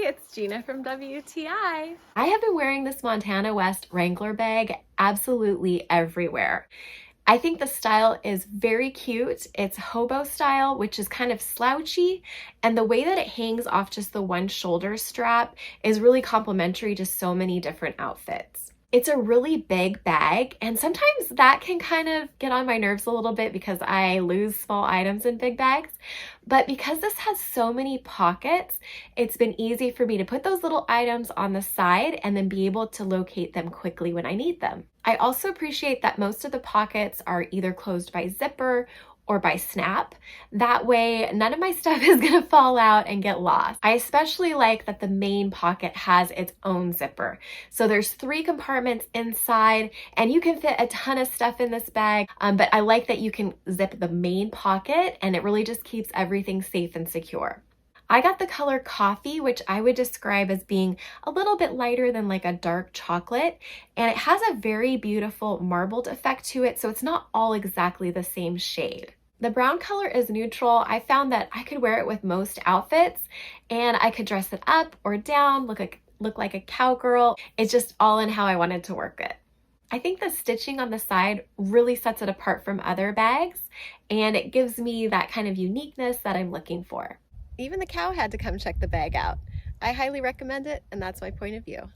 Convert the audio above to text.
it's Gina from WTI. I have been wearing this Montana West Wrangler bag absolutely everywhere. I think the style is very cute. It's hobo style, which is kind of slouchy, and the way that it hangs off just the one shoulder strap is really complimentary to so many different outfits. It's a really big bag, and sometimes that can kind of get on my nerves a little bit because I lose small items in big bags. But because this has so many pockets, it's been easy for me to put those little items on the side and then be able to locate them quickly when I need them. I also appreciate that most of the pockets are either closed by zipper or by snap. That way, none of my stuff is gonna fall out and get lost. I especially like that the main pocket has its own zipper. So there's 3 compartments inside, and you can fit a ton of stuff in this bag, but I like that you can zip the main pocket, and it really just keeps everything safe and secure. I got the color coffee, which I would describe as being a little bit lighter than like a dark chocolate, and it has a very beautiful marbled effect to it, so it's not all exactly the same shade. The brown color is neutral. I found that I could wear it with most outfits, and I could dress it up or down, look like a cowgirl. It's just all in how I wanted to work it. I think the stitching on the side really sets it apart from other bags, and it gives me that kind of uniqueness that I'm looking for. Even the cow had to come check the bag out. I highly recommend it, and that's my point of view.